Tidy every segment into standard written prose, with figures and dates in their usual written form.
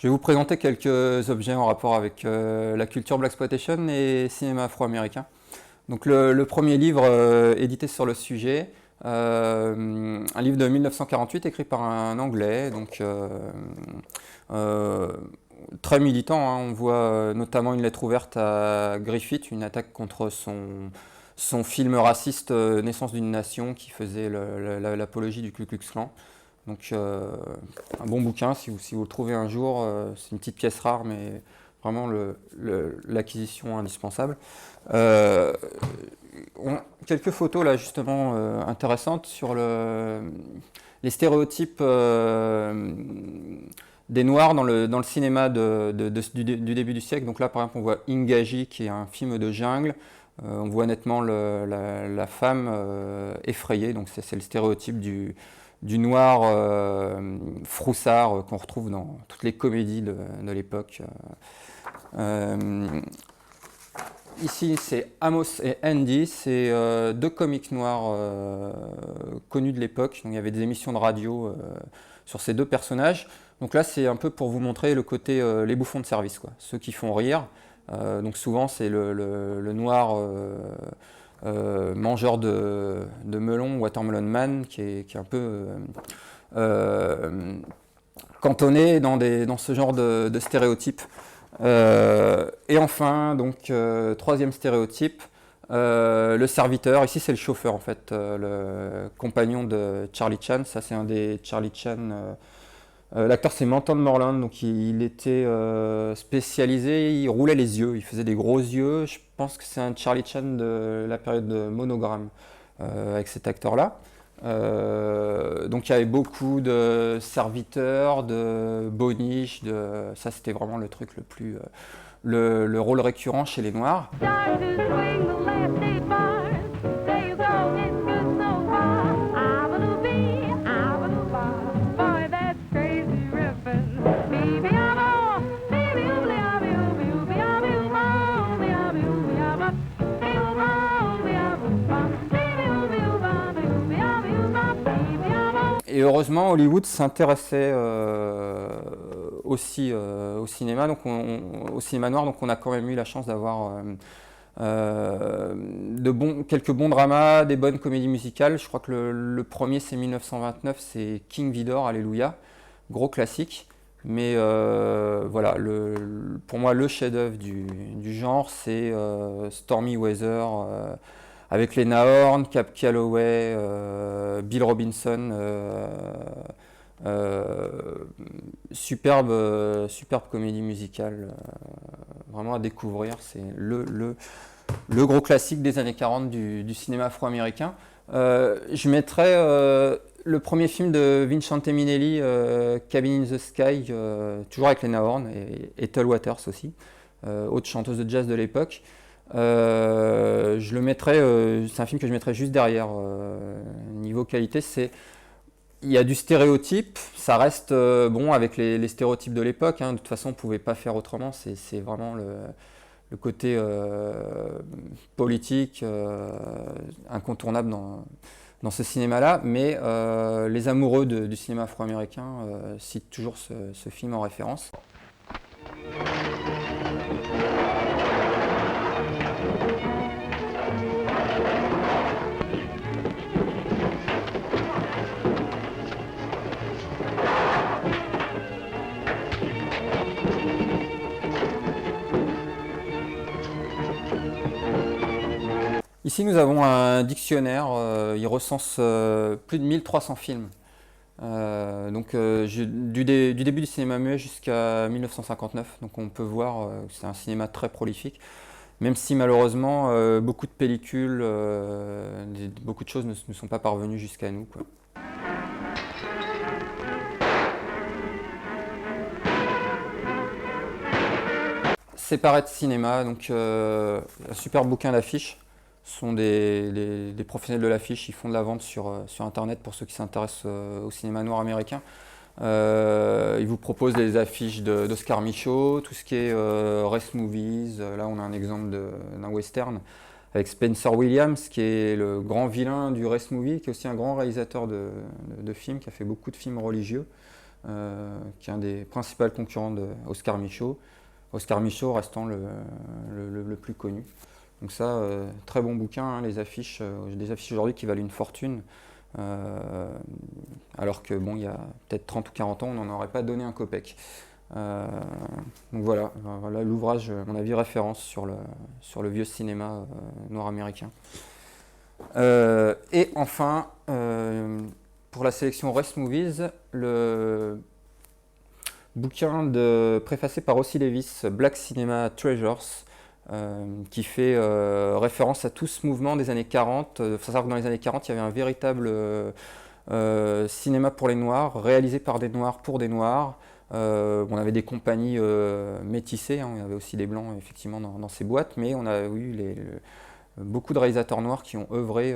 Je vais vous présenter quelques objets en rapport avec la culture Blaxploitation et cinéma afro-américain. Donc le premier livre édité sur le sujet, un livre de 1948 écrit par un Anglais, donc très militant, hein. On voit notamment une lettre ouverte à Griffith, une attaque contre son film raciste Naissance d'une nation qui faisait l'apologie du Ku Klux Klan. Donc un bon bouquin, si vous le trouvez un jour, c'est une petite pièce rare, mais vraiment l'acquisition indispensable. Quelques photos là justement intéressantes sur les stéréotypes des Noirs dans le cinéma du début du siècle. Donc là par exemple on voit Ingaji qui est un film de jungle. On voit nettement la femme effrayée, donc c'est le stéréotype du noir froussard qu'on retrouve dans toutes les comédies de l'époque. Ici, c'est Amos et Andy, c'est deux comiques noirs connus de l'époque. Donc, il y avait des émissions de radio sur ces deux personnages. Donc là, c'est un peu pour vous montrer le côté les bouffons de service, quoi. Ceux qui font rire. Donc souvent, c'est le noir mangeur de melon, Watermelon Man, qui est un peu cantonné dans ce genre de stéréotypes. Et enfin, donc, troisième stéréotype, le serviteur. Ici, c'est le chauffeur, en fait, le compagnon de Charlie Chan. Ça, c'est un des Charlie Chan. L'acteur, c'est Manton Moreland, donc il était spécialisé, il roulait les yeux, il faisait des gros yeux. Je pense que c'est un Charlie Chan de la période de Monogramme avec cet acteur-là. Donc il y avait beaucoup de serviteurs, de boniches, ça c'était vraiment le truc le plus, le rôle récurrent chez les Noirs. Et heureusement, Hollywood s'intéressait aussi au cinéma, donc au cinéma noir, donc on a quand même eu la chance d'avoir quelques bons dramas, des bonnes comédies musicales. Je crois que le premier, c'est 1929, c'est King Vidor, Alléluia, gros classique. Mais voilà, pour moi, le chef-d'œuvre du genre, c'est Stormy Weather, avec Lena Horne, Cab Calloway, Bill Robinson, superbe comédie musicale, vraiment à découvrir. C'est le gros classique des années 40 du cinéma afro-américain. Je mettrais le premier film de Vincente Minnelli, Cabin in the Sky, toujours avec Lena Horne et Ethel Waters aussi, autre chanteuse de jazz de l'époque. Je le mettrais, c'est un film que je mettrais juste derrière. Niveau qualité, il y a du stéréotype, ça reste bon avec les stéréotypes de l'époque, hein. De toute façon, on ne pouvait pas faire autrement. C'est vraiment le côté politique incontournable dans ce cinéma-là. Mais les amoureux du cinéma afro-américain citent toujours ce film en référence. Ici, nous avons un dictionnaire, il recense plus de 1300 films. Du début du cinéma muet jusqu'à 1959, donc on peut voir que c'est un cinéma très prolifique, même si malheureusement beaucoup de pellicules, beaucoup de choses ne sont pas parvenues jusqu'à nous, quoi. Séparate Cinéma, donc un super bouquin d'affiches. Ce sont des professionnels de l'affiche, ils font de la vente sur internet pour ceux qui s'intéressent au cinéma noir américain. Ils vous proposent des affiches d'Oscar Michaud, tout ce qui est Race Movies. Là on a un exemple d'un western avec Spencer Williams qui est le grand vilain du Race Movie, qui est aussi un grand réalisateur de films, qui a fait beaucoup de films religieux. qui est un des principaux concurrents d'Oscar Micheaux. Oscar Micheaux restant le plus connu. Donc ça, très bon bouquin, hein, les affiches, j'ai des affiches aujourd'hui qui valent une fortune, alors que bon, il y a peut-être 30 ou 40 ans, on n'en aurait pas donné un copec. Donc voilà, l'ouvrage, à mon avis, référence sur le vieux cinéma noir américain. Et enfin, pour la sélection Race Movies, le bouquin préfacé par Ossie Davis, Black Cinema Treasures, qui fait référence à tout ce mouvement des années 40. Il faut savoir que dans les années 40, il y avait un véritable cinéma pour les Noirs, réalisé par des Noirs pour des Noirs. On avait des compagnies métissées, hein, il y avait aussi des Blancs effectivement dans ces boîtes, mais on a eu beaucoup de réalisateurs noirs qui ont œuvré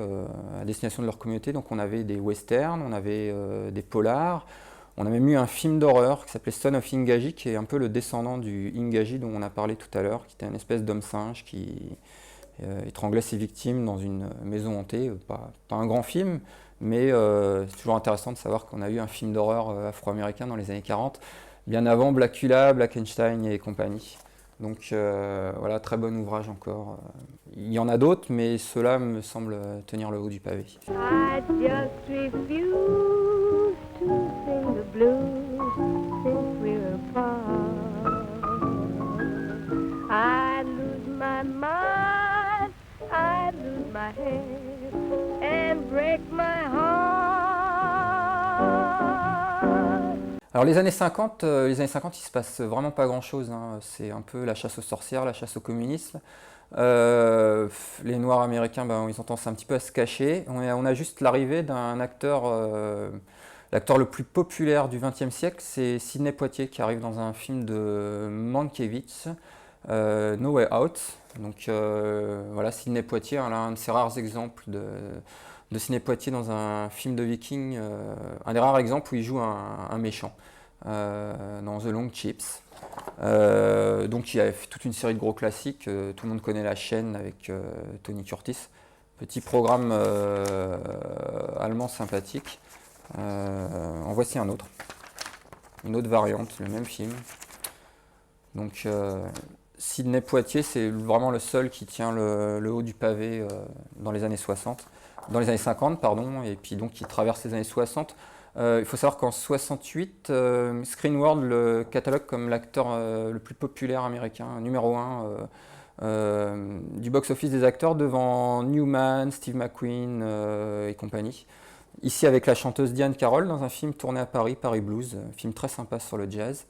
à destination de leur communauté. Donc on avait des westerns, on avait des polars, on a même eu un film d'horreur qui s'appelait Son of Ingaji, qui est un peu le descendant du Ingaji dont on a parlé tout à l'heure, qui était une espèce d'homme-singe qui étranglait ses victimes dans une maison hantée. Pas un grand film, mais c'est toujours intéressant de savoir qu'on a eu un film d'horreur afro-américain dans les années 40, bien avant Blackula, Blackenstein et compagnie. Donc voilà, très bon ouvrage encore. Il y en a d'autres, mais ceux-là me semblent tenir le haut du pavé. I just refuse to sing the blues since we're apart. I lose my mind, I lose my head and break my heart. Alors les années 50, il se passe vraiment pas grand-chose, hein. C'est un peu la chasse aux sorcières, la chasse au communisme. Les Noirs américains, ils ont tendance un petit peu à se cacher. On a juste l'arrivée d'un acteur, l'acteur le plus populaire du XXe siècle, c'est Sidney Poitier, qui arrive dans un film de Mankiewicz, No Way Out. Donc voilà, Sidney Poitier, hein, un de ces rares exemples de Sidney Poitier dans un film de Viking, un des rares exemples où il joue un méchant, dans The Long Chips. Donc il y a toute une série de gros classiques, tout le monde connaît La Chaîne avec Tony Curtis, petit programme allemand sympathique. En voici un autre, une autre variante, le même film. Donc Sidney Poitier, c'est vraiment le seul qui tient le haut du pavé dans les années 50, pardon, et puis donc qui traverse les années 60. Il faut savoir qu'en 68, Screen World le catalogue comme l'acteur le plus populaire américain, numéro 1 du box-office des acteurs, devant Newman, Steve McQueen et compagnie. Ici avec la chanteuse Diane Carroll dans un film tourné à Paris, Paris Blues, un film très sympa sur le jazz,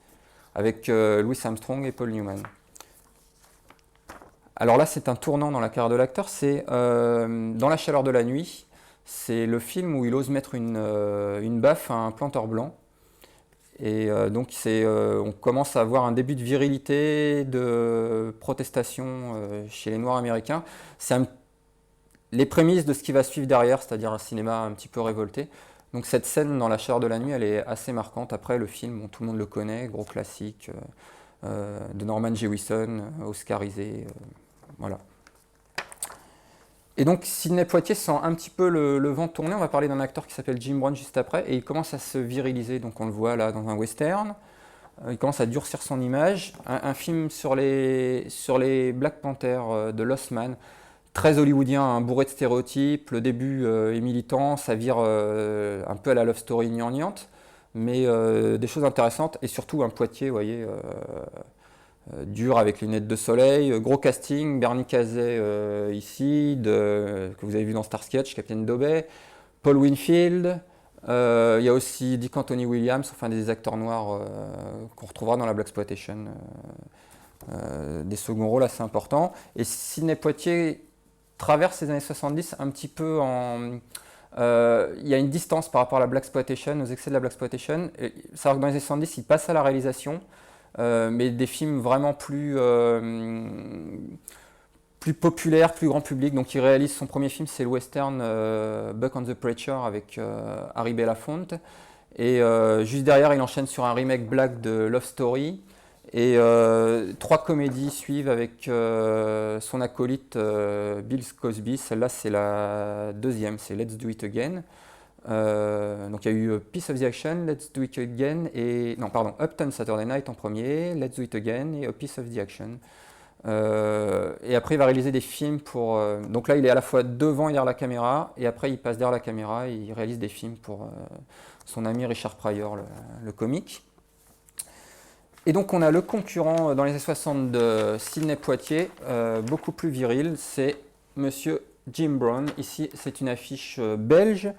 avec Louis Armstrong et Paul Newman. Alors là, c'est un tournant dans la carrière de l'acteur, c'est Dans la chaleur de la nuit. C'est le film où il ose mettre une baffe à un planteur blanc. Et donc on commence à avoir un début de virilité, de protestation chez les Noirs américains. C'est les prémices de ce qui va suivre derrière, c'est-à-dire un cinéma un petit peu révolté. Donc cette scène dans la chaleur de la nuit, elle est assez marquante. Après, le film, bon, tout le monde le connaît, gros classique, de Norman Jewison, oscarisé, voilà. Et donc Sidney Poitier sent un petit peu le vent tourner. On va parler d'un acteur qui s'appelle Jim Brown juste après, et il commence à se viriliser. Donc on le voit là dans un western. Il commence à durcir son image. Un film sur les Black Panthers de Lost Man, très hollywoodien, hein, bourré de stéréotypes. Le début est militant, ça vire un peu à la love story gnangnante, mais des choses intéressantes, et surtout un Poitier, vous voyez, dur avec les lunettes de soleil, gros casting, Bernie Casey ici, que vous avez vu dans Starsky Hutch, Captain Dobey, Paul Winfield, il y a aussi Dick Anthony Williams, enfin des acteurs noirs qu'on retrouvera dans la Blaxploitation, des seconds rôles assez importants. Et Sidney Poitier traverse les années 70 un petit peu il y a une distance par rapport à la Blaxploitation, aux excès de la Blaxploitation. C'est vrai que dans les années 70, il passe à la réalisation, mais des films vraiment plus populaires, plus grand public. Donc il réalise son premier film, c'est le western Buck and the Preacher avec Harry Belafonte. Et juste derrière, il enchaîne sur un remake black de Love Story. Et 3 comédies suivent avec son acolyte Bill Cosby. Celle-là, c'est la deuxième, c'est Let's Do It Again. Donc il y a eu Piece of the Action, Let's Do It Again, non pardon, Uptown Saturday Night en premier, Let's Do It Again et A Piece of the Action. Et après il va réaliser des films pour... donc là il est à la fois devant et derrière la caméra, et après il passe derrière la caméra et il réalise des films pour son ami Richard Pryor, le comique. Et donc on a le concurrent dans les années 60 de Sidney Poitier, beaucoup plus viril, c'est Monsieur Jim Brown. Ici c'est une affiche belge.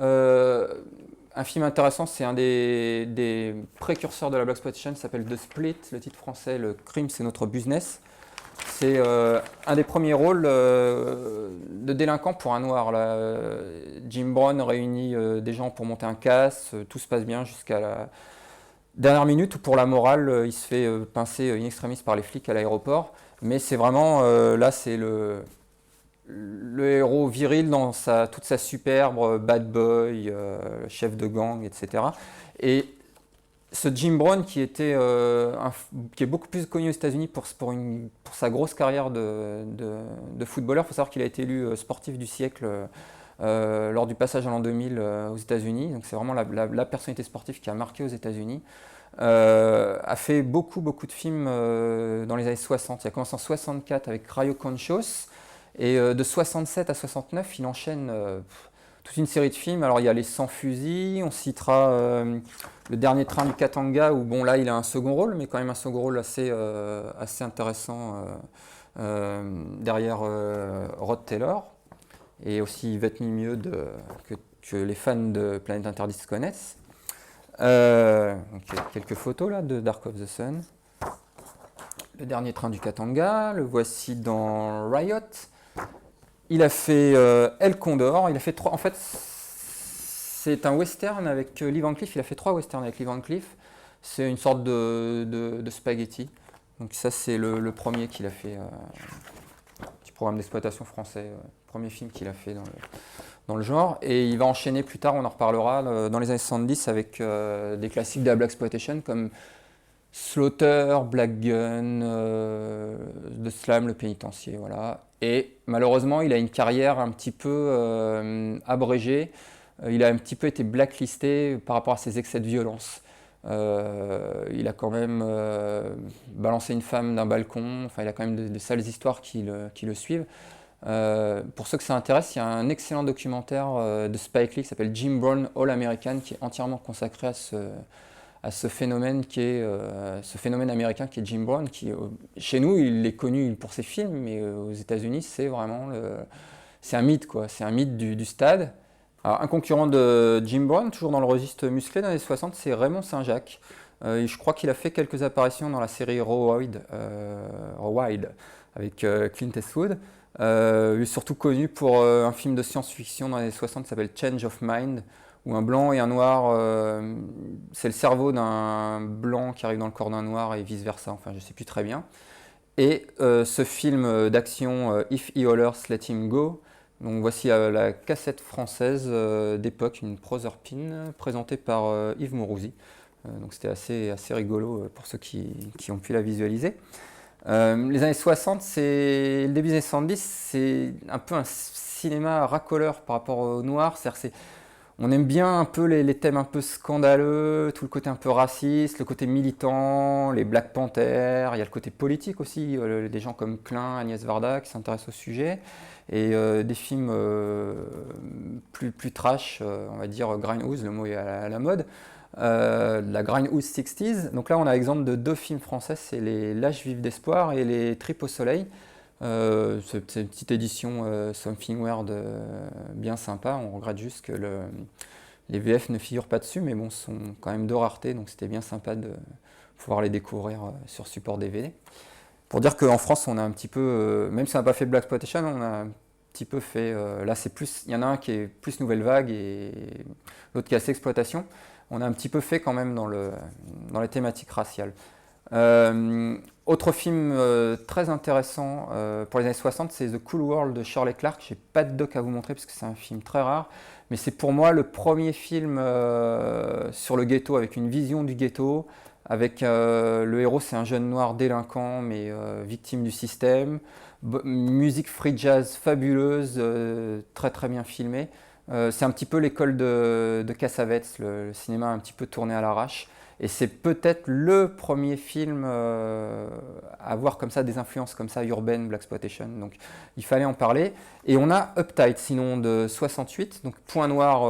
Un film intéressant, c'est un des précurseurs de la blaxploitation, s'appelle The Split, le titre français, Le crime c'est notre business. C'est un des premiers rôles de délinquant pour un noir. Là. Jim Brown réunit des gens pour monter un casse, tout se passe bien jusqu'à la dernière minute où pour la morale, il se fait pincer in extremis par les flics à l'aéroport. Mais c'est vraiment, là c'est le héros viril dans toute sa superbe, bad boy, chef de gang, etc. Et ce Jim Brown qui est beaucoup plus connu aux États-Unis pour sa grosse carrière de footballeur. Il faut savoir qu'il a été élu sportif du siècle lors du passage à l'an 2000 aux États-Unis. Donc c'est vraiment la personnalité sportive qui a marqué aux États-Unis. A fait beaucoup de films dans les années 60. Il a commencé en 64 avec Rayo Conchos. Et de 67 à 69, il enchaîne toute une série de films. Alors il y a Les Sans Fusils, on citera Le Dernier Train du Katanga, où bon là il a un second rôle, mais quand même un second rôle assez intéressant derrière Rod Taylor, et aussi Yvette Mimieux que les fans de Planète Interdite connaissent. Donc, quelques photos là de Dark of the Sun. Le Dernier Train du Katanga, le voici dans Riot. Il a fait El Condor, il a fait 3. En fait, c'est un western avec Lee Van Cleef. Il a fait 3 westerns avec Lee Van Cleef. C'est une sorte de spaghetti. Donc ça, c'est le premier qu'il a fait, petit programme d'exploitation français, premier film qu'il a fait dans le genre. Et il va enchaîner plus tard, on en reparlera, dans les années 70 avec des classiques de la blaxploitation comme Slaughter, Black Gun, The Slam, Le Pénitencier, voilà. Et malheureusement, il a une carrière un petit peu abrégée. Il a un petit peu été blacklisté par rapport à ses excès de violence. Il a quand même balancé une femme d'un balcon. Enfin, il a quand même de sales histoires qui le suivent. Pour ceux que ça intéresse, il y a un excellent documentaire de Spike Lee qui s'appelle Jim Brown All American, qui est entièrement consacré à ce phénomène ce phénomène américain qui est Jim Brown, qui chez nous il est connu pour ses films, mais aux États-Unis c'est vraiment c'est un mythe quoi, c'est un mythe du stade. Alors, un concurrent de Jim Brown, toujours dans le registre musclé dans les 60, c'est Raymond Saint-Jacques. Je crois qu'il a fait quelques apparitions dans la série Raw Wide avec Clint Eastwood. Il est surtout connu pour un film de science-fiction dans les années 60 qui s'appelle Change of Mind, où un blanc et un noir, c'est le cerveau d'un blanc qui arrive dans le corps d'un noir et vice-versa, enfin je ne sais plus très bien. Et ce film d'action If He Hollers, Let Him Go, donc voici la cassette française d'époque, une Proserpine, présentée par Yves Mourouzi. Donc c'était assez rigolo pour ceux qui ont pu la visualiser. Les années 60, le début des années 70, c'est un peu un cinéma racoleur par rapport au noir, c'est-à-dire on aime bien un peu les thèmes un peu scandaleux, tout le côté un peu raciste, le côté militant, les Black Panthers, il y a le côté politique aussi, des gens comme Klein, Agnès Varda qui s'intéressent au sujet, et des films plus trash, on va dire grindhouse, le mot est à la mode, la grindhouse 60s. Donc là on a l'exemple de 2 films français, c'est les Lâches vifs d'espoir et les Tripes au soleil. C'est une petite édition Somethingware bien sympa. On regrette juste que les VF ne figurent pas dessus, mais bon, ce sont quand même de rareté, donc c'était bien sympa de pouvoir les découvrir sur support DVD. Pour dire qu'en France, on a un petit peu, même si on n'a pas fait blaxploitation, on a un petit peu fait. Là, c'est plus, il y en a un qui est plus nouvelle vague et l'autre qui est assez exploitation. On a un petit peu fait quand même dans les thématiques raciales. Autre film très intéressant pour les années 60, c'est The Cool World de Shirley Clarke. J'ai pas de doc à vous montrer parce que c'est un film très rare, mais c'est pour moi le premier film sur le ghetto, avec une vision du ghetto, avec le héros, c'est un jeune noir délinquant mais victime du système. Musique free jazz fabuleuse, très très bien filmée. C'est un petit peu l'école de Cassavetes, le cinéma un petit peu tourné à l'arrache. Et c'est peut-être le premier film à avoir comme ça des influences comme ça urbaines, blaxploitation. Donc il fallait en parler. Et on a Uptight, sinon de 68, donc Point Noir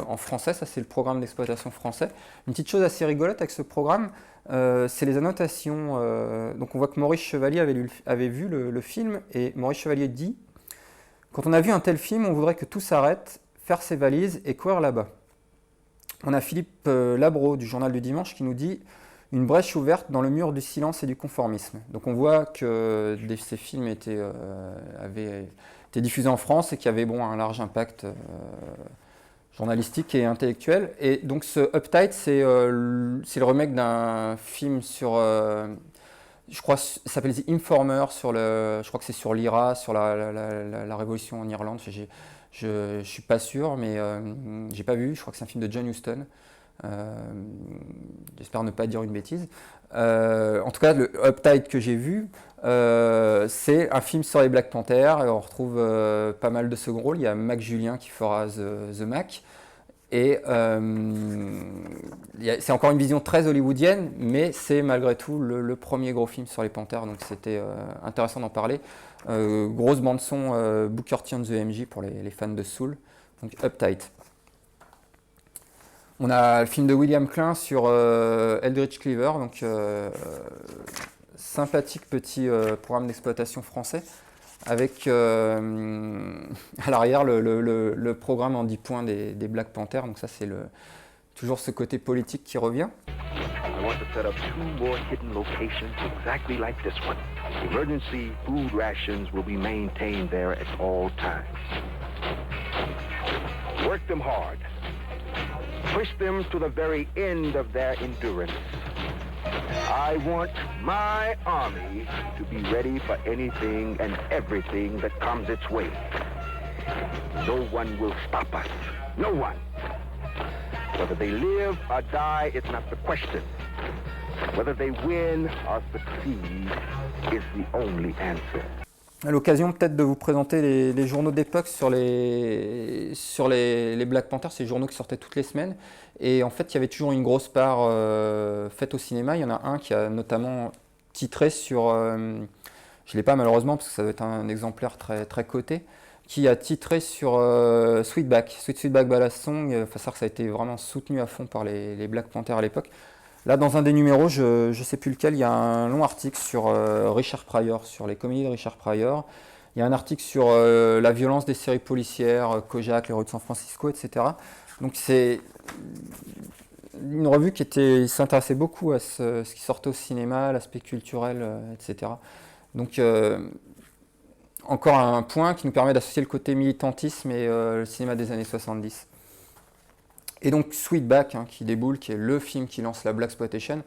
en français, ça c'est le programme d'exploitation français. Une petite chose assez rigolote avec ce programme, c'est les annotations. Donc on voit que Maurice Chevalier avait vu le film, et Maurice Chevalier dit: quand on a vu un tel film, on voudrait que tout s'arrête, faire ses valises et courir là-bas. On a Philippe Labro du Journal du Dimanche qui nous dit: une brèche ouverte dans le mur du silence et du conformisme. Donc on voit que ces films avaient été diffusés en France et qu'il y avait un large impact journalistique et intellectuel. Et donc ce Uptight, c'est le remake d'un film sur, je crois, ça s'appelle The Informer, je crois que c'est sur l'IRA, sur la révolution en Irlande. Je ne suis pas sûr, mais j'ai pas vu. Je crois que c'est un film de John Huston. J'espère ne pas dire une bêtise. En tout cas, le Uptight que j'ai vu, c'est un film sur les Black Panthers. On retrouve pas mal de second rôles. Il y a Mac Julien qui fera The Mac. Et c'est encore une vision très hollywoodienne, mais c'est malgré tout le premier gros film sur les Panthers, donc c'était intéressant d'en parler. Grosse bande-son Booker T and the MG pour les fans de Soul, donc Uptight. On a le film de William Klein sur Eldridge Cleaver, donc sympathique petit programme d'exploitation français, avec à l'arrière le programme en 10 points des Black Panthers. Donc ça c'est toujours ce côté politique qui revient. I want to set up 2 more hidden locations exactly like this one. Emergency food rations will be maintained there at all times. Work them hard. Push them to the very end of their endurance. I want my army to be ready for anything and everything that comes its way. No one will stop us. No one. Whether they live or die is not the question. Whether they win or succeed is the only answer. À l'occasion peut-être de vous présenter les journaux d'époque sur les Black Panthers, ces journaux qui sortaient toutes les semaines. Et en fait, il y avait toujours une grosse part faite au cinéma. Il y en a un qui a notamment titré sur, je ne l'ai pas malheureusement parce que ça doit être un exemplaire très, très coté, qui a titré sur Sweetback Ballast Song. Il faut savoir que ça a été vraiment soutenu à fond par les Black Panthers à l'époque. Là, dans un des numéros, je ne sais plus lequel, il y a un long article sur Richard Pryor, sur les comédies de Richard Pryor. Il y a un article sur la violence des séries policières, Kojak, les rues de San Francisco, etc. Donc c'est une revue qui s'intéressait beaucoup à ce qui sortait au cinéma, l'aspect culturel, etc. Donc encore un point qui nous permet d'associer le côté militantisme et le cinéma des années 70. Et donc Sweetback qui déboule, qui est le film qui lance la blaxploitation.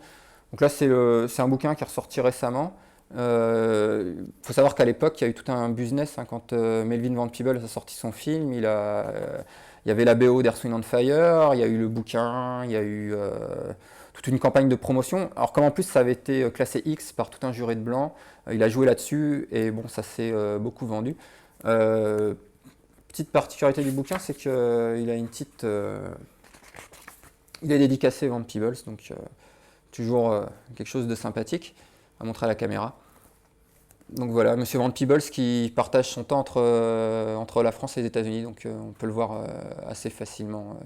Donc là c'est un bouquin qui est ressorti récemment. Faut savoir qu'à l'époque il y a eu tout un business quand Melvin Van Peebles a sorti son film. Il y avait la BO d'Earth, Wind and Fire, il y a eu le bouquin, il y a eu toute une campagne de promotion. Alors comme en plus ça avait été classé X par tout un jury de blancs, il a joué là-dessus et bon ça s'est beaucoup vendu. Petite particularité du bouquin, c'est qu'il a une petite... il est dédicacé Van Peebles, donc toujours quelque chose de sympathique à montrer à la caméra. Donc voilà, Monsieur Van Peebles qui partage son temps entre la France et les États-Unis, donc on peut le voir assez facilement,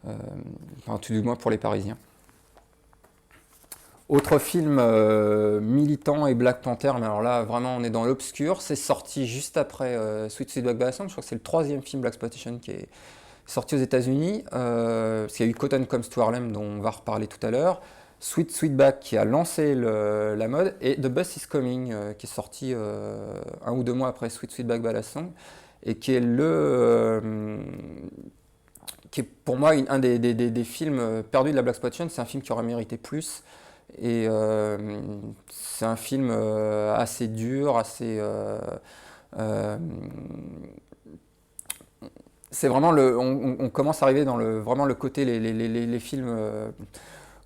enfin, tout du moins pour les Parisiens. Autre film militant et Black Panther, mais alors là vraiment on est dans l'obscur, c'est sorti juste après Sweetback Ballast Song, je crois que c'est le 3e film Blaxploitation qui est sorti aux États-Unis, parce qu'il y a eu Cotton Comes to Harlem dont on va reparler tout à l'heure, Sweetback qui a lancé la mode, et The Bus is Coming qui est sorti 1 ou 2 mois après Sweetback Ballast Song, et qui est qui est pour moi un des films perdus de la blaxploitation. C'est un film qui aurait mérité plus, et c'est un film assez dur, assez... c'est vraiment on commence à arriver dans vraiment le côté, les films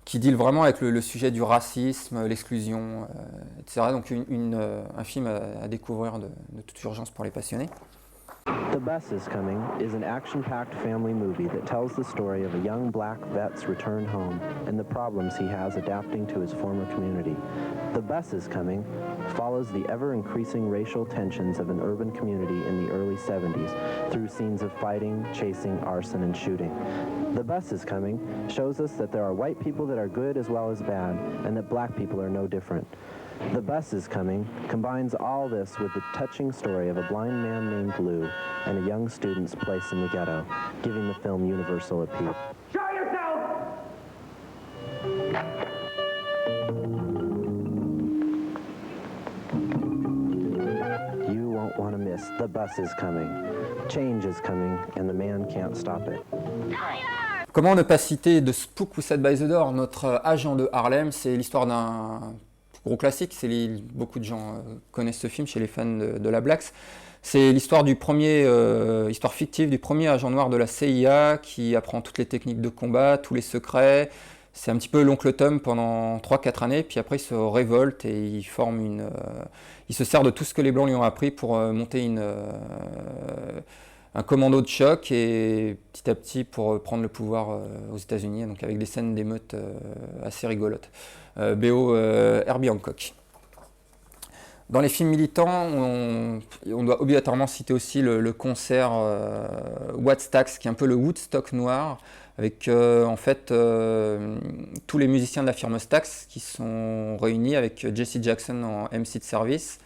qui deal vraiment avec le sujet du racisme, l'exclusion, etc. Donc un film à découvrir de toute urgence pour les passionnés. The Bus is Coming is an action-packed family movie that tells the story of a young black vet's return home and the problems he has adapting to his former community. The Bus is Coming follows the ever-increasing racial tensions of an urban community in the early 70s through scenes of fighting, chasing, arson, and shooting. The Bus is Coming shows us that there are white people that are good as well as bad, and that black people are no different. The Bus is Coming combines all this with the touching story of a blind man named Lou and a young student's place in the ghetto, giving the film universal appeal. Show yourself! You won't want to miss The Bus is Coming. Change is coming, and the man can't stop it. Comment ne pas citer de Spook ou Saved by the Door, notre agent de Harlem. C'est l'histoire d'un gros classique, beaucoup de gens connaissent ce film chez les fans de la Blacks. C'est l'histoire histoire fictive du premier agent noir de la CIA qui apprend toutes les techniques de combat, tous les secrets. C'est un petit peu l'oncle Tom pendant 3-4 années, puis après il se révolte et il se sert de tout ce que les Blancs lui ont appris pour monter un commando de choc et petit à petit pour prendre le pouvoir aux États-Unis, donc avec des scènes d'émeutes assez rigolotes. BO Herbie Hancock. Dans les films militants, on doit obligatoirement citer aussi le concert Wattstax, qui est un peu le Woodstock noir, avec en fait tous les musiciens de la firme Stax qui sont réunis avec Jesse Jackson en MC de service.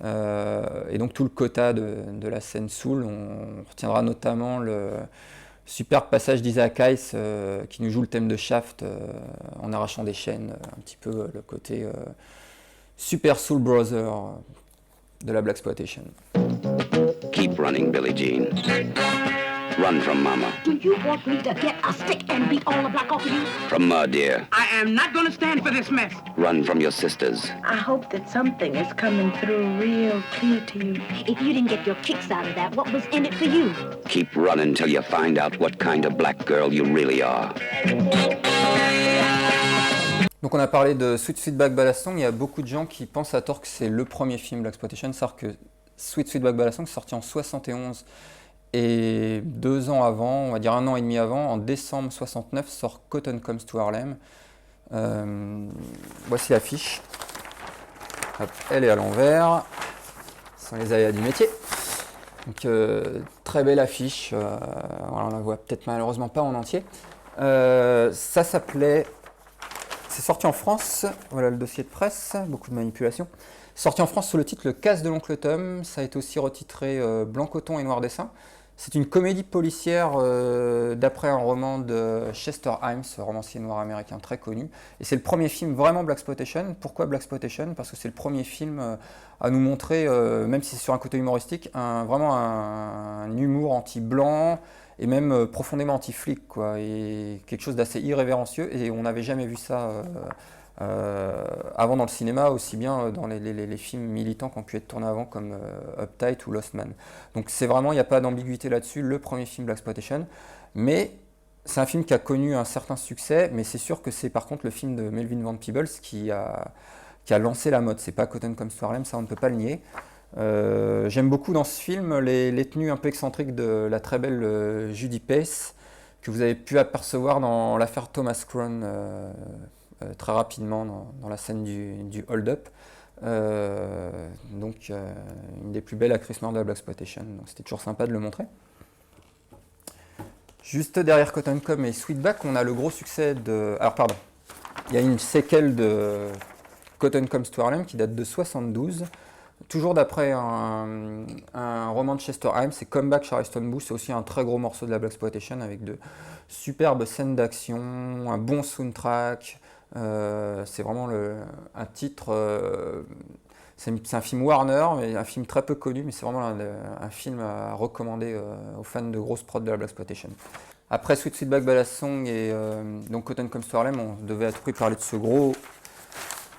Et donc tout le quota de la scène soul. On retiendra notamment le superbe passage d'Isaac Hayes qui nous joue le thème de Shaft en arrachant des chaînes, un petit peu le côté super soul brother de la Blaxploitation. Keep running, Billie Jean. Run from Mama. Do you want me to get a stick and beat all the black off of you? From Ma, dear. I am not going to stand for this mess. Run from your sisters. I hope that something is coming through real clear to you. If you didn't get your kicks out of that, what was in it for you? Keep running till you find out what kind of black girl you really are. Donc on a parlé de Sweet Sweetback Ballad Song. Il y a beaucoup de gens qui pensent à tort que c'est le premier film Blaxploitation, c'est-à-dire que Sweet Sweetback Ballad Song est sorti en 71 et 2 ans avant, on va dire 1 an et demi avant, en décembre 69, sort Cotton Comes to Harlem. Voici l'affiche. Elle est à l'envers, sans les aléas du métier. Donc très belle affiche, voilà, on la voit peut-être malheureusement pas en entier. Ça s'appelait... C'est sorti en France, voilà le dossier de presse, beaucoup de manipulation. Sorti en France sous le titre Le casse de l'oncle Tom, ça a été aussi retitré Blanc coton et noir dessin. C'est une comédie policière d'après un roman de Chester Himes, romancier noir américain très connu. Et c'est le premier film vraiment Blaxploitation. Pourquoi Blaxploitation? Parce que c'est le premier film à nous montrer, même si c'est sur un côté humoristique, vraiment un humour anti-blanc, et même profondément anti-flic, quoi, et quelque chose d'assez irrévérencieux, et on n'avait jamais vu ça avant dans le cinéma, aussi bien dans les films militants qui ont pu être tournés avant, comme Uptight ou Lost Man. Donc c'est vraiment, il n'y a pas d'ambiguïté là-dessus, le premier film Blaxploitation, mais c'est un film qui a connu un certain succès, mais c'est sûr que c'est par contre le film de Melvin Van Peebles qui a lancé la mode, c'est pas Cotton Comes to Harlem, ça on ne peut pas le nier. J'aime beaucoup dans ce film les tenues un peu excentriques de la très belle Judy Pace, que vous avez pu apercevoir dans l'affaire Thomas Crown très rapidement dans la scène du hold-up. Donc une des plus belles actrices noires de la Blaxploitation, donc c'était toujours sympa de le montrer. Juste derrière Cotton Comes et Sweetback, on a le gros succès de... Alors pardon, il y a une séquelle de Cotton Comes to Harlem qui date de 72. Toujours d'après un roman de Chester Himes, c'est Come Charleston Boo, c'est aussi un très gros morceau de la Blaxploitation avec de superbes scènes d'action, un bon soundtrack. C'est vraiment un titre, c'est un film Warner, mais un film très peu connu, mais c'est vraiment un film à recommander aux fans de grosses prods de la Blaxploitation. Après Sweet Sweetback Ballad Song et donc Cotton Comes to Harlem, on devait à tout prix parler de ce gros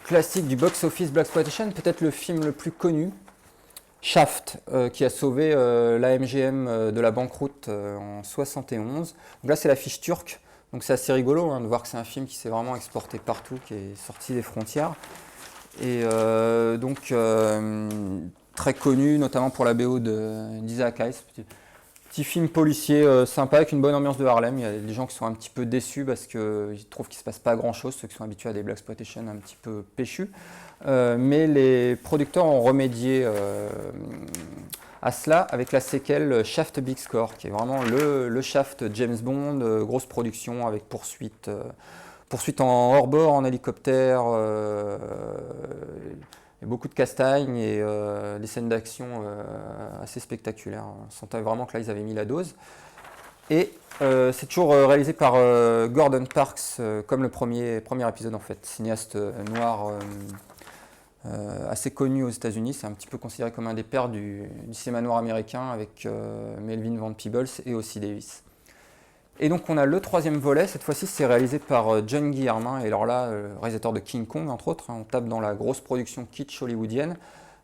classique du box-office Blaxploitation, peut-être le film le plus connu, Shaft, qui a sauvé la MGM de la banqueroute en 71. Donc là, c'est l'affiche turque, donc c'est assez rigolo de voir que c'est un film qui s'est vraiment exporté partout, qui est sorti des frontières. Et donc, très connu, notamment pour la BO d'Isaac Hayes. Petit film policier sympa avec une bonne ambiance de Harlem. Il y a des gens qui sont un petit peu déçus parce qu'ils trouvent qu'il ne se passe pas grand-chose, ceux qui sont habitués à des blaxploitation un petit peu péchus. Mais les producteurs ont remédié à cela avec la séquelle Shaft Big Score, qui est vraiment le Shaft James Bond, grosse production avec poursuite en hors-bord, en hélicoptère, et beaucoup de castagnes et des scènes d'action assez spectaculaires. On sentait vraiment que là ils avaient mis la dose. Et c'est toujours réalisé par Gordon Parks, comme le premier épisode en fait, cinéaste noir assez connu aux États-Unis. C'est un petit peu considéré comme un des pères du cinéma noir américain avec Melvin Van Peebles et Ossie Davis. Et donc on a le troisième volet, cette fois-ci c'est réalisé par John Guillermin, et alors là, réalisateur de King Kong entre autres, on tape dans la grosse production kitsch hollywoodienne,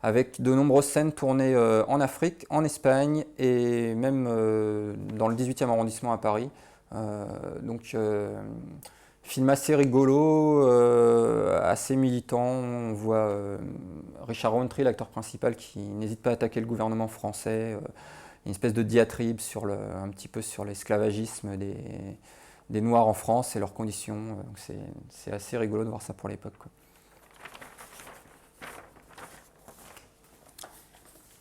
avec de nombreuses scènes tournées en Afrique, en Espagne, et même dans le 18e arrondissement à Paris. Film assez rigolo, assez militant, on voit Richard Roundtree, l'acteur principal, qui n'hésite pas à attaquer le gouvernement français, une espèce de diatribe un petit peu sur l'esclavagisme des Noirs en France et leurs conditions. Donc c'est assez rigolo de voir ça pour l'époque, quoi.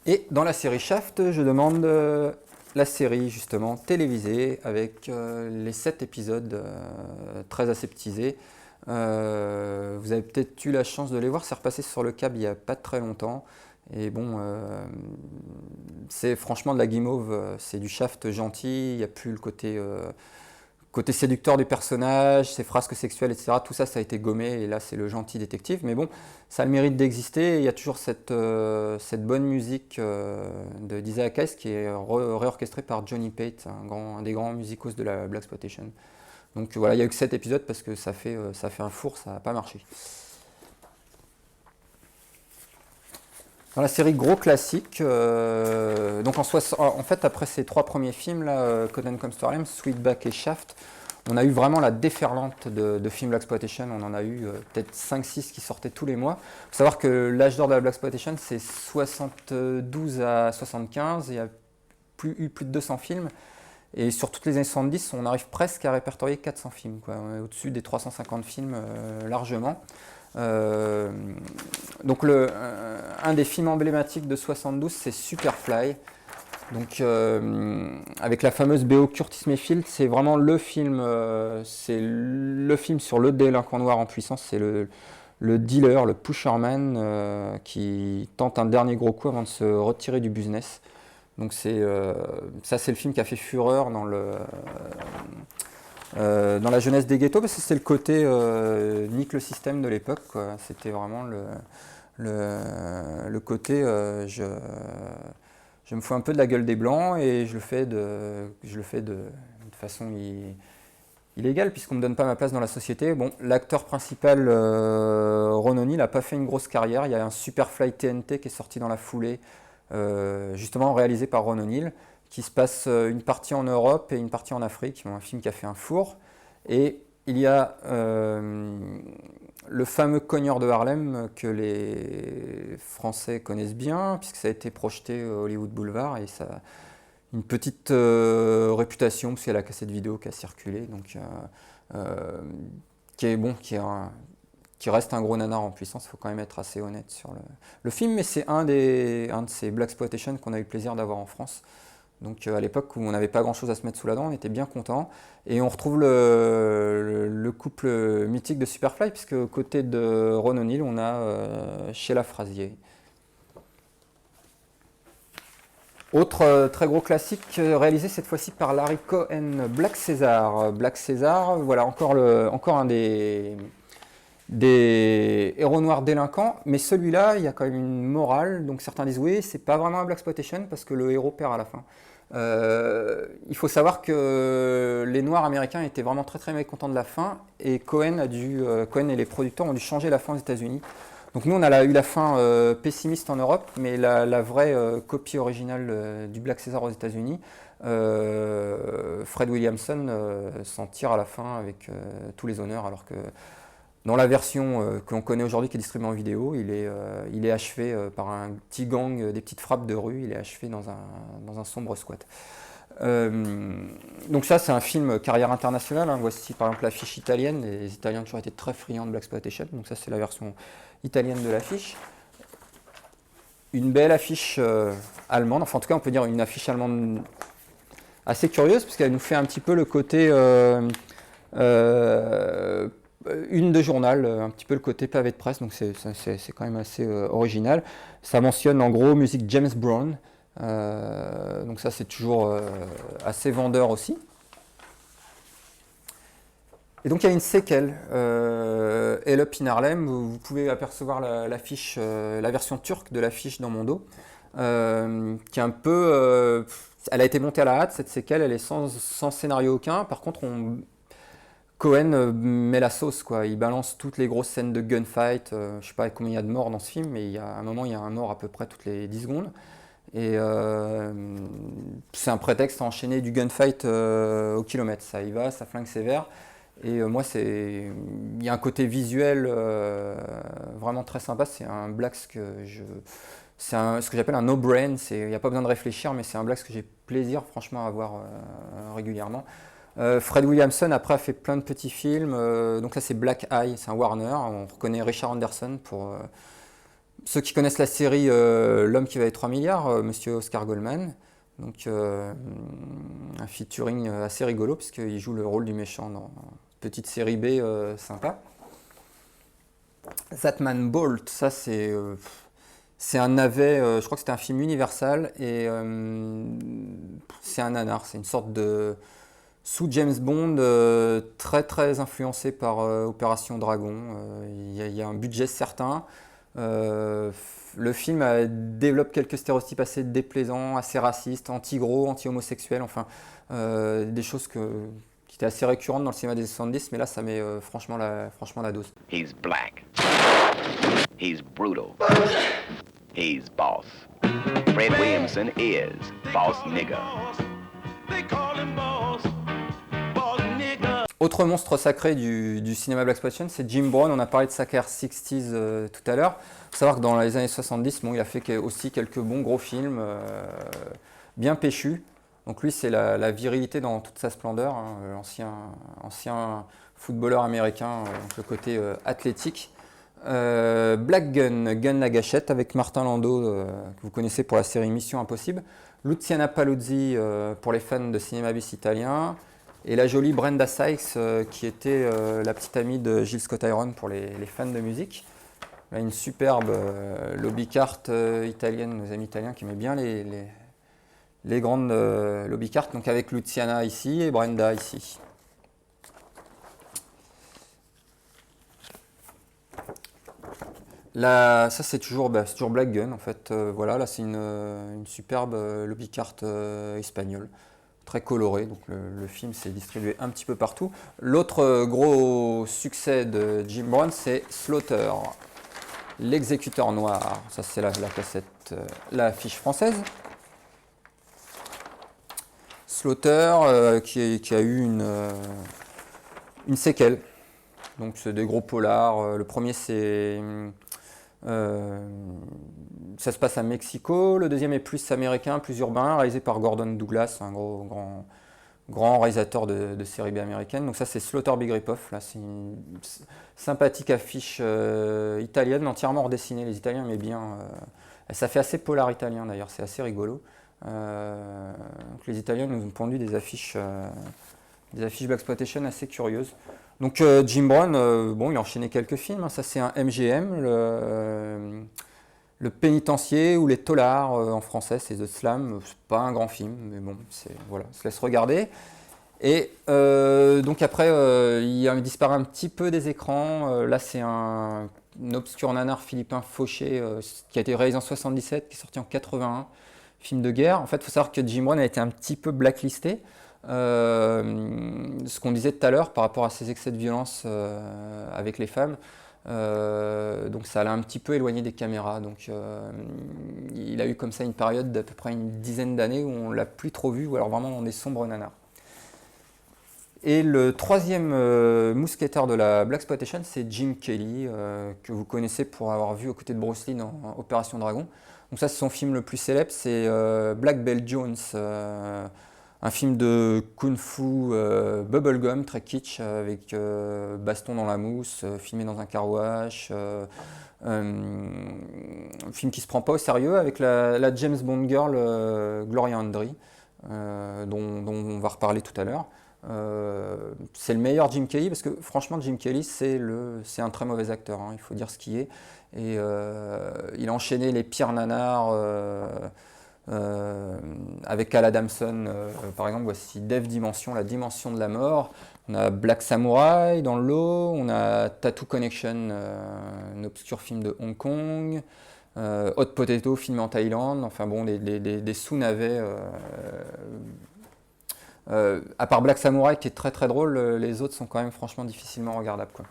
Et dans la série Shaft, je demande la série justement télévisée avec les 7 épisodes très aseptisés. Vous avez peut-être eu la chance de les voir, c'est repassé sur le câble il n'y a pas très longtemps. Et bon, c'est franchement de la guimauve, c'est du Shaft gentil, il n'y a plus le côté séducteur du personnage, ses frasques sexuelles, etc. Tout ça, ça a été gommé, et là c'est le gentil détective. Mais bon, ça a le mérite d'exister, il y a toujours cette bonne musique d'Isaac Hayes qui est réorchestrée par Johnny Pate, un des grands musicos de la blaxploitation. Donc voilà, il n'y a eu que 7 épisodes parce que ça fait un four, ça n'a pas marché. Dans la série gros classique, donc en fait après ces 3 premiers films, là, Conan Comes to Harlem, Sweetback et Shaft, on a eu vraiment la déferlante de films blaxploitation. On en a eu peut-être 5-6 qui sortaient tous les mois. Il faut savoir que l'âge d'or de la blaxploitation, c'est 72 à 75, il y a eu plus de 200 films. Et sur toutes les années 70, on arrive presque à répertorier 400 films, quoi. On est au-dessus des 350 films largement. Donc un des films emblématiques de 72, c'est Superfly. Donc avec la fameuse BO Curtis Mayfield, c'est vraiment le film sur le délinquant noir en puissance. C'est le dealer, le pusherman qui tente un dernier gros coup avant de se retirer du business. Donc c'est le film qui a fait fureur dans la jeunesse des ghettos, parce que c'est le côté nique le système de l'époque, quoi. C'était vraiment le côté je me fous un peu de la gueule des blancs et je le fais de façon illégale puisqu'on ne me donne pas ma place dans la société. Bon, l'acteur principal Ron O'Neal n'a pas fait une grosse carrière. Il y a un Superfly TNT qui est sorti dans la foulée, justement réalisé par Ron O'Neal, qui se passe une partie en Europe et une partie en Afrique, un film qui a fait un four. Et il y a le fameux cogneur de Harlem que les Français connaissent bien, puisque ça a été projeté au Hollywood Boulevard, et ça a une petite réputation, parce qu'il y a la cassette vidéo qui a circulé, donc, qui reste un gros nanar en puissance. Il faut quand même être assez honnête sur le film, mais c'est un de ces blaxploitation qu'on a eu le plaisir d'avoir en France. Donc à l'époque où on n'avait pas grand chose à se mettre sous la dent, on était bien content. Et on retrouve le couple mythique de Superfly, puisque aux côtés de Ron O'Neal, on a Sheila Frazier. Autre très gros classique réalisé cette fois-ci par Larry Cohen, Black César. Black César, voilà encore un des héros noirs délinquants, mais celui-là, il y a quand même une morale. Donc certains disent oui, c'est pas vraiment un blaxploitation parce que le héros perd à la fin. Il faut savoir que les Noirs américains étaient vraiment très très mécontents de la fin, et Cohen et les producteurs ont dû changer la fin aux États-Unis. Donc nous on a eu la fin pessimiste en Europe, mais la vraie copie originale du Black César aux États-Unis, Fred Williamson s'en tire à la fin avec tous les honneurs, alors que Dans la version que l'on connaît aujourd'hui, qui est distribuée en vidéo, il est achevé par un petit gang, des petites frappes de rue, il est achevé dans un sombre squat. Donc ça, c'est un film carrière internationale, hein. Voici par exemple l'affiche italienne. Les Italiens ont toujours été très friands de blaxploitation, donc ça c'est la version italienne de l'affiche. Une belle affiche allemande, enfin en tout cas on peut dire une affiche allemande assez curieuse, parce qu'elle nous fait un petit peu le côté une de journal, un petit peu le côté pavé de presse, donc c'est quand même assez original. Ça mentionne en gros musique James Brown, donc ça c'est toujours assez vendeur aussi. Et donc il y a une séquelle, Hell Up in Harlem, vous pouvez apercevoir l'affiche, la version turque de l'affiche dans mon dos, qui est un peu... elle a été montée à la hâte, cette séquelle, elle est sans scénario aucun. Par contre, Cohen met la sauce, quoi. Il balance toutes les grosses scènes de gunfight. Je sais pas combien il y a de morts dans ce film, mais à un moment, il y a un mort à peu près toutes les 10 secondes. Et c'est un prétexte à enchaîner du gunfight au kilomètre. Ça y va, ça flingue sévère. Et moi, il y a un côté visuel vraiment très sympa. C'est un blacks ce que j'appelle un no-brain. Il n'y a pas besoin de réfléchir, mais c'est un blacks que j'ai plaisir franchement à voir régulièrement. Fred Williamson après a fait plein de petits films. Donc là, c'est Black Eye, c'est un Warner. On reconnaît Richard Anderson pour ceux qui connaissent la série L'homme qui valait 3 milliards, Monsieur Oscar Goldman. Donc un featuring assez rigolo, puisqu'il joue le rôle du méchant dans une petite série B sympa. Zatman Bolt, ça c'est un navet, je crois que c'était un film Universal, et c'est un nanar, c'est une sorte de sous James Bond très très influencé par Opération Dragon. Il y a un budget certain. Le film développe quelques stéréotypes assez déplaisants, assez racistes, anti-gros, anti-homosexuels, enfin des choses qui étaient assez récurrentes dans le cinéma des 70, mais là ça met franchement la dose. He's black. He's brutal. He's boss. Fred Williamson is boss nigger. Autre monstre sacré du cinéma blaxploitation, c'est Jim Brown. On a parlé de sa carrière 60s tout à l'heure. Il faut savoir que dans les années 70, il a fait aussi quelques bons gros films bien péchus. Donc lui, c'est la virilité dans toute sa splendeur, hein, ancien footballeur américain, donc le côté athlétique. Black Gun, Gun la gâchette, avec Martin Landau, que vous connaissez pour la série Mission Impossible. Luciana Paluzzi pour les fans de cinéma bis italien. Et la jolie Brenda Sykes, qui était la petite amie de Gilles Scott-Heron pour les fans de musique. Là, une superbe lobby cart italienne, nos amis italiens qui aimaient bien les grandes lobby carts, donc avec Luciana ici et Brenda ici. Là, ça c'est toujours Black Gun en fait. Voilà, là c'est une superbe lobby cart espagnole, très colorée. Donc le film s'est distribué un petit peu partout. L'autre gros succès de Jim Brown, c'est Slaughter, l'exécuteur noir. Ça c'est la cassette, la fiche française. Slaughter qui a eu une séquelle. Donc c'est des gros polars. Le premier ça se passe à Mexico. Le deuxième est plus américain, plus urbain, réalisé par Gordon Douglas, un grand réalisateur de série B américaine. Donc ça c'est Slaughter Big Ripoff. Là c'est une sympathique affiche italienne, entièrement redessinée. Les Italiens aimaient bien. Ça fait assez polar italien d'ailleurs, c'est assez rigolo. Donc les Italiens nous ont pondu des affiches blaxploitation assez curieuses. Donc Jim Brown, il a enchaîné quelques films, hein. Ça c'est un MGM, le pénitencier ou les Taulards en français, c'est The Slam. C'est pas un grand film, mais bon, voilà, on se laisse regarder. Et donc après, il disparaît un petit peu des écrans. Là c'est un obscur nanar philippin fauché qui a été réalisé en 77, qui est sorti en 81, film de guerre. En fait, il faut savoir que Jim Brown a été un petit peu blacklisté. Ce qu'on disait tout à l'heure par rapport à ces excès de violence avec les femmes, donc ça l'a un petit peu éloigné des caméras. Donc il a eu comme ça une période d'à peu près une dizaine d'années où on l'a plus trop vu, ou alors vraiment dans des sombres nanars. Et le troisième mousquetaire de la Blaxploitation, c'est Jim Kelly, que vous connaissez pour avoir vu aux côtés de Bruce Lee dans Opération Dragon. Donc ça, c'est son film le plus célèbre, c'est Black Belt Jones, un film de kung-fu bubblegum, très kitsch, avec baston dans la mousse, filmé dans un car wash. Un film qui se prend pas au sérieux, avec la James Bond girl Gloria Andri, dont on va reparler tout à l'heure. C'est le meilleur Jim Kelly parce que franchement Jim Kelly c'est un très mauvais acteur, hein, il faut dire ce qui est, et il a enchaîné les pires nanars avec Al Adamson, par exemple. Voici Death Dimension, la dimension de la mort. On a Black Samurai dans le lot, on a Tattoo Connection, un obscur film de Hong Kong, Hot Potato, filmé en Thaïlande, enfin bon, des sous-navets. À part Black Samurai qui est très très drôle, les autres sont quand même franchement difficilement regardables, quoi.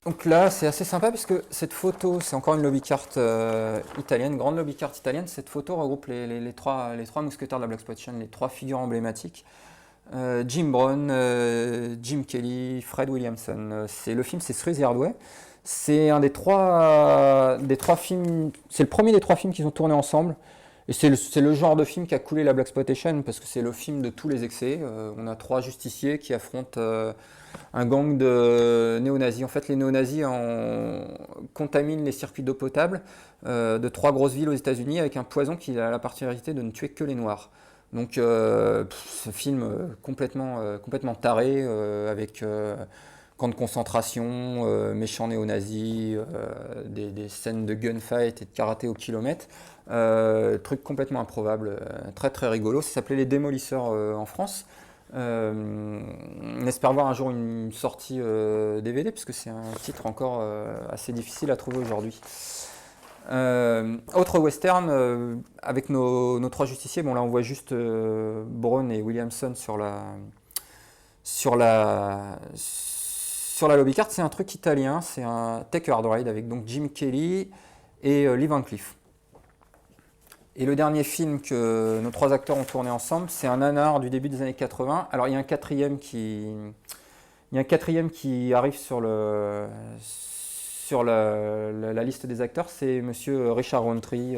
Donc là, c'est assez sympa puisque cette photo, c'est encore une lobby carte italienne, grande lobby carte italienne. Cette photo regroupe les trois mousquetaires de la Blaxploitation, les trois figures emblématiques. Jim Brown, Jim Kelly, Fred Williamson. Le film, c'est Three Hardway. C'est un des trois films. C'est le premier des trois films qu'ils ont tourné ensemble. Et c'est le genre de film qui a coulé la Blaxploitation parce que c'est le film de tous les excès. On a trois justiciers qui affrontent un gang de néo-nazis. En fait, les néo-nazis contaminent les circuits d'eau potable de trois grosses villes aux États-Unis avec un poison qui a la particularité de ne tuer que les noirs. Donc, ce film complètement taré avec camp de concentration, méchants néo-nazis, des scènes de gunfight et de karaté au kilomètre. Truc complètement improbable, très très rigolo. Ça s'appelait Les Démolisseurs en France. On espère voir un jour une sortie DVD, puisque c'est un titre encore assez difficile à trouver aujourd'hui. Autre western, avec nos trois justiciers. Bon, là on voit juste Brown et Williamson sur la lobby card. C'est un truc italien, c'est un Take Hard Ride avec donc Jim Kelly et Lee Van Cleef. Et le dernier film que nos trois acteurs ont tourné ensemble, c'est un nanar du début des années 80. Alors il y a un quatrième qui arrive sur la liste des acteurs, c'est monsieur Richard Roundtree,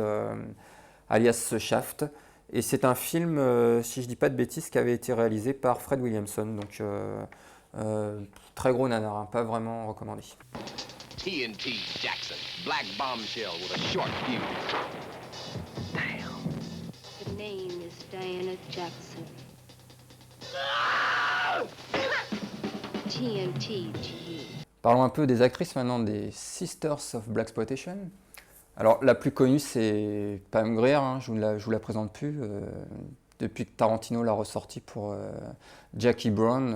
alias Shaft. Et c'est un film, si je dis pas de bêtises, qui avait été réalisé par Fred Williamson. Donc très gros nanar, hein, pas vraiment recommandé. TNT Jackson, black bombshell with a short fuse. The name is Diana Jackson. TNT to you. Parlons un peu des actrices maintenant, des Sisters of Blaxploitation. Alors la plus connue c'est Pam Grier, hein, je vous la présente plus. Depuis que Tarantino l'a ressorti pour Jackie Brown,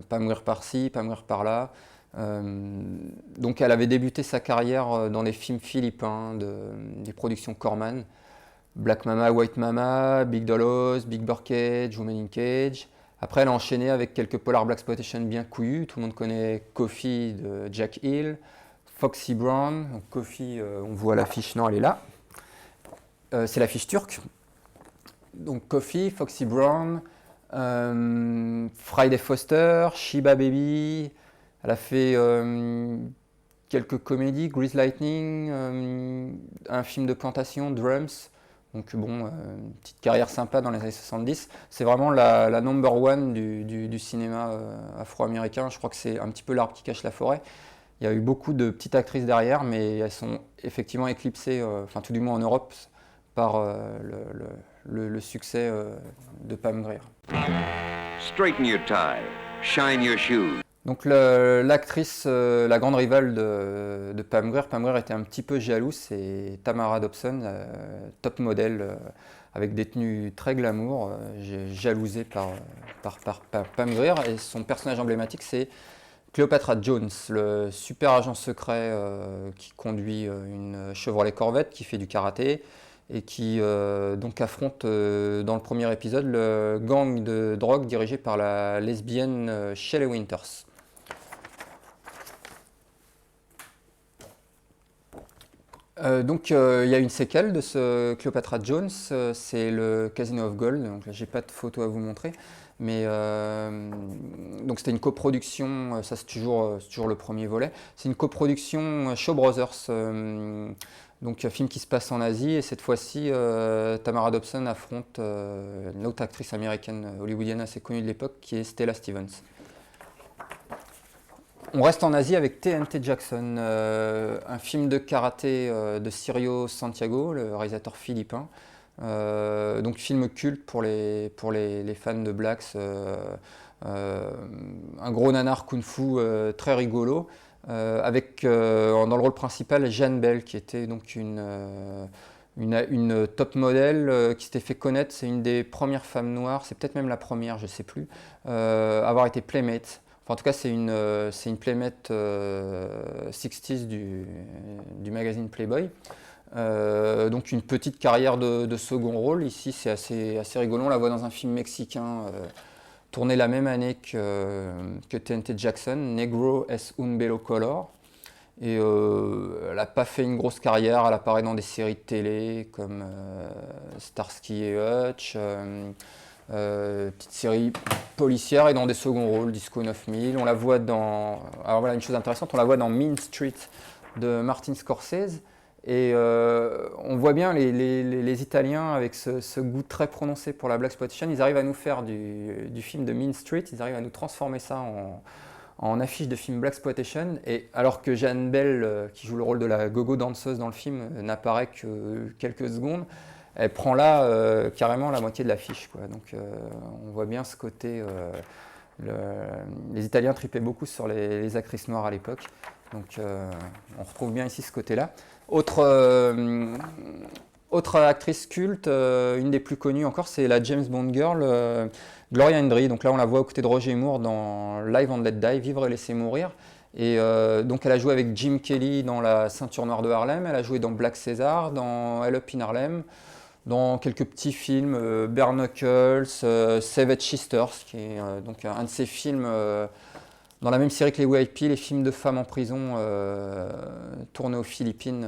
Pam Grier par-ci, Pam Grier par-là. Donc elle avait débuté sa carrière dans des films philippins, des productions Corman. Black Mama, White Mama, Big Dollhouse, Big Birdcage, Woman in Cage. Après, elle a enchaîné avec quelques polars Blaxploitation bien couillus. Tout le monde connaît Coffee de Jack Hill, Foxy Brown. Donc, Coffee, on voit l'affiche, non, elle est là. C'est l'affiche turque. Donc Coffee, Foxy Brown, Friday Foster, Shiba Baby. Elle a fait quelques comédies, Grease Lightning, un film de plantation, Drums. Donc bon, une petite carrière sympa dans les années 70. C'est vraiment la number one du cinéma afro-américain. Je crois que c'est un petit peu l'arbre qui cache la forêt. Il y a eu beaucoup de petites actrices derrière, mais elles sont effectivement éclipsées, enfin tout du moins en Europe, par le succès de Pam Grier. Straighten your tie, shine your shoes. Donc l'actrice, la grande rivale de Pam Grier était un petit peu jalouse, c'est Tamara Dobson, top modèle, avec des tenues très glamour, jalousée par Pam Grier. Et son personnage emblématique, c'est Cleopatra Jones, le super agent secret qui conduit une Chevrolet Corvette, qui fait du karaté, et qui donc affronte dans le premier épisode le gang de drogue dirigé par la lesbienne Shelley Winters. Donc il y a une séquelle de ce Cleopatra Jones, c'est le Casino of Gold, donc là j'ai pas de photo à vous montrer, mais donc c'était une coproduction, ça c'est toujours le premier volet, c'est une coproduction Shaw Brothers, donc un film qui se passe en Asie, et cette fois-ci Tamara Dobson affronte une autre actrice américaine hollywoodienne assez connue de l'époque qui est Stella Stevens. On reste en Asie avec TNT Jackson, un film de karaté de Cirio Santiago, le réalisateur philippin. Donc film culte pour les fans de Blacks, un gros nanar kung-fu très rigolo, avec dans le rôle principal Jeanne Bell, qui était donc une top modèle qui s'était fait connaître. C'est une des premières femmes noires, c'est peut-être même la première, je ne sais plus, avoir été Playmate. Enfin, en tout cas, c'est une Playmate 60s du magazine Playboy. Donc une petite carrière de second rôle. Ici, c'est assez rigolo. On la voit dans un film mexicain tourné la même année que TNT Jackson, Negro es un bello color. Et elle n'a pas fait une grosse carrière. Elle apparaît dans des séries de télé comme Starsky et Hutch. Petite série policière et dans des seconds rôles, Disco 9000. On la voit dans. Alors voilà, une chose intéressante, on la voit dans Mean Street de Martin Scorsese. Et on voit bien les Italiens avec ce goût très prononcé pour la blaxploitation. Ils arrivent à nous faire du film de Mean Street, ils arrivent à nous transformer ça en affiche de film blaxploitation. Et alors que Jeanne Bell, qui joue le rôle de la go-go danseuse dans le film, n'apparaît que quelques secondes, elle prend là carrément la moitié de l'affiche, quoi. Donc on voit bien ce côté. Les Italiens tripaient beaucoup sur les actrices noires à l'époque. Donc on retrouve bien ici ce côté-là. Autre actrice culte, une des plus connues encore, c'est la James Bond girl, Gloria Hendry. Donc là on la voit aux côtés de Roger Moore dans Live and Let Die, Vivre et laisser mourir. Et donc elle a joué avec Jim Kelly dans La Ceinture Noire de Harlem, elle a joué dans Black César, dans Hell Up in Harlem, dans quelques petits films, Bare Knuckles, Savage Sisters, qui est donc un de ces films dans la même série que les VIP, les films de femmes en prison tournés aux Philippines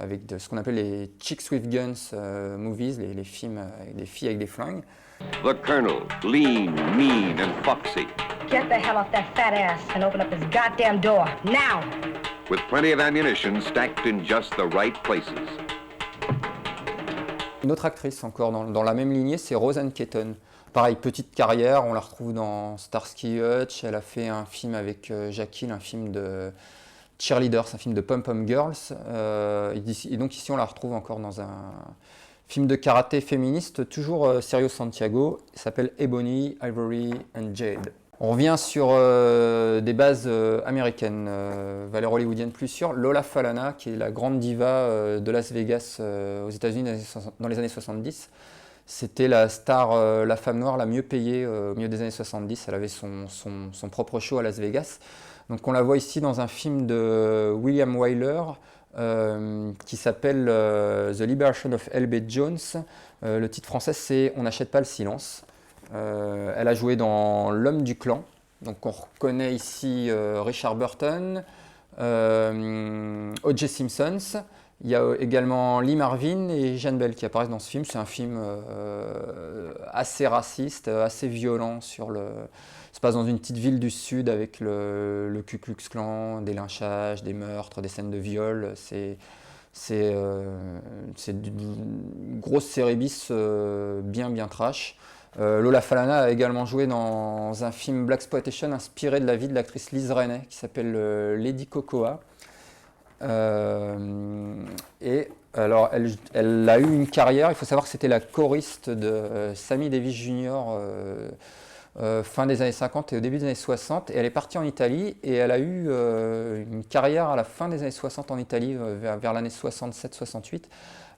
avec ce qu'on appelle les Chicks with Guns movies, les films avec des filles avec des flingues. The Colonel, lean, mean, and foxy. Get the hell off that fat ass and open up his goddamn door, now! With plenty of ammunition stacked in just the right places. Une autre actrice encore dans la même lignée, c'est Roseanne Keaton. Pareil, petite carrière, on la retrouve dans Starsky Hutch, elle a fait un film avec Jackie Hill, un film de Cheerleaders, un film de Pom Pom Girls. Et donc ici on la retrouve encore dans un film de karaté féministe, toujours Cirio Santiago, il s'appelle Ebony, Ivory and Jade. On revient sur des bases américaines, valeur hollywoodienne plus sûre. Lola Falana, qui est la grande diva de Las Vegas aux États-Unis dans les années 70. C'était la star, la femme noire la mieux payée au milieu des années 70. Elle avait son propre show à Las Vegas. Donc on la voit ici dans un film de William Wyler qui s'appelle The Liberation of L.B. Jones. Le titre français c'est On n'achète pas le silence. Elle a joué dans L'homme du clan, donc on reconnaît ici Richard Burton, O.J. Simpson. Il y a également Lee Marvin et Jeanne Bell qui apparaissent dans ce film. C'est un film assez raciste, assez violent. Ça se passe dans une petite ville du sud avec le Ku Klux Klan, des lynchages, des meurtres, des scènes de viol. C'est une grosse série bis bien trash. Lola Falana a également joué dans un film blaxploitation inspiré de la vie de l'actrice Liz Renay qui s'appelle Lady Cocoa. Et alors elle a eu une carrière, il faut savoir que c'était la choriste de Sammy Davis Jr. Fin des années 50 et au début des années 60, et elle est partie en Italie et elle a eu une carrière à la fin des années 60 en Italie, vers l'année 67-68.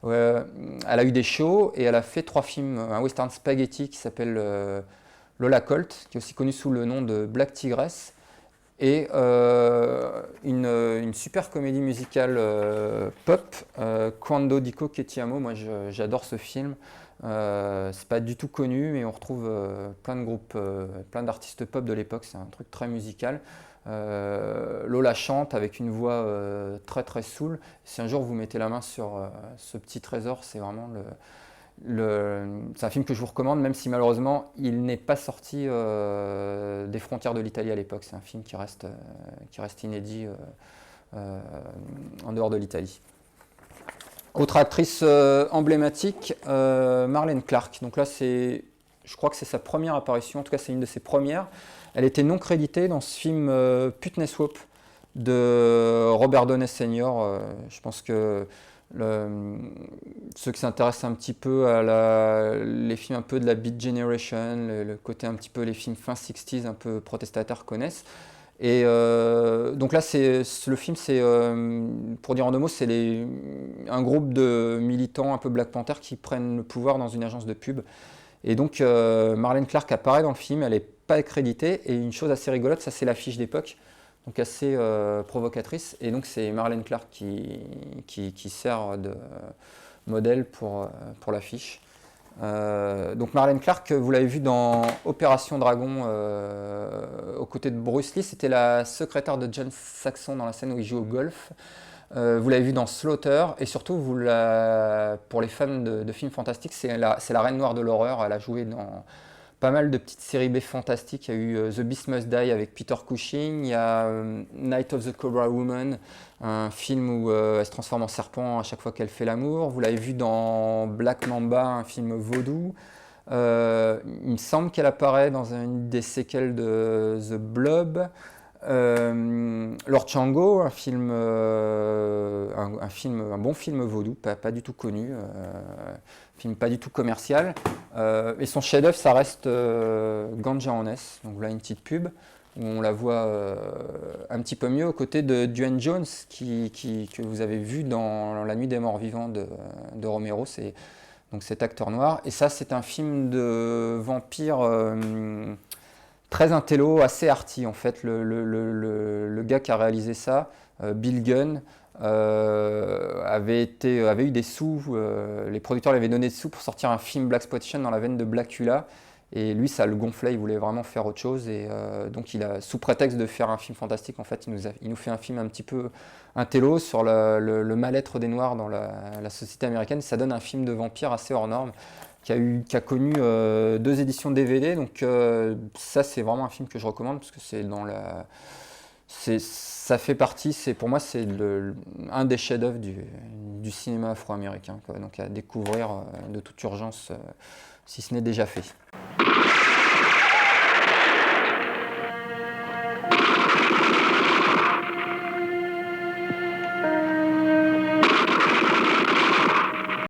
Elle a eu des shows et elle a fait 3 films, un western spaghetti qui s'appelle Lola Colt, qui est aussi connu sous le nom de Black Tigress, et une super comédie musicale pop, Quando dico che ti amo. Moi j'adore ce film. C'est pas du tout connu, mais on retrouve plein de groupes, plein d'artistes pop de l'époque. C'est un truc très musical. Lola chante avec une voix très très soul. Si un jour vous mettez la main sur ce petit trésor, c'est vraiment c'est un film que je vous recommande, même si malheureusement il n'est pas sorti des frontières de l'Italie à l'époque. C'est un film qui reste inédit en dehors de l'Italie. Autre actrice emblématique, Marlene Clark. Donc là, je crois que c'est sa première apparition, en tout cas c'est une de ses premières. Elle était non créditée dans ce film Putney Swope de Robert Downey Sr. Je pense que ceux qui s'intéressent un petit peu à les films un peu de la Beat Generation, le côté un petit peu les films fin 60s un peu protestataires connaissent. Et donc là, le film, c'est, pour dire en 2 mots, c'est un groupe de militants un peu Black Panther qui prennent le pouvoir dans une agence de pub. Et donc Marlene Clark apparaît dans le film, elle n'est pas accréditée, et une chose assez rigolote, ça c'est l'affiche d'époque, donc assez provocatrice, et donc c'est Marlene Clark qui sert de modèle pour l'affiche. Donc Marlene Clark, vous l'avez vu dans Opération Dragon aux côtés de Bruce Lee, c'était la secrétaire de John Saxon dans la scène où il joue au golf. Vous l'avez vu dans Slaughter, et surtout pour les fans de films fantastiques, c'est la Reine Noire de l'horreur. Elle a joué dans pas mal de petites séries B fantastiques. Il y a eu The Beast Must Die avec Peter Cushing, il y a Night of the Cobra Woman, un film où elle se transforme en serpent à chaque fois qu'elle fait l'amour. Vous l'avez vu dans Black Mamba, un film vaudou. Il me semble qu'elle apparaît dans une des séquelles de The Blob. Lord Chango, un bon film vaudou, pas du tout connu, film pas du tout commercial. Et son chef-d'œuvre, ça reste Ganja Honest. Donc là, une petite pub où on la voit un petit peu mieux aux côtés de Duane Jones, que vous avez vu dans La Nuit des Morts Vivants de Romero. C'est donc cet acteur noir. Et ça, c'est un film de vampire très intello, assez arty en fait. Le gars qui a réalisé ça, Bill Gunn, avait eu des sous, les producteurs lui avaient donné des sous pour sortir un film Blaxploitation dans la veine de Blackula, et lui ça le gonflait, il voulait vraiment faire autre chose, et donc sous prétexte de faire un film fantastique, en fait il nous fait un film un petit peu intello sur le mal-être des Noirs dans la société américaine. Ça donne un film de vampire assez hors norme, qui a connu 2 éditions DVD, donc ça c'est vraiment un film que je recommande, parce que ça fait partie, pour moi c'est un des chefs-d'œuvre du cinéma afro-américain, quoi. Donc à découvrir de toute urgence, si ce n'est déjà fait.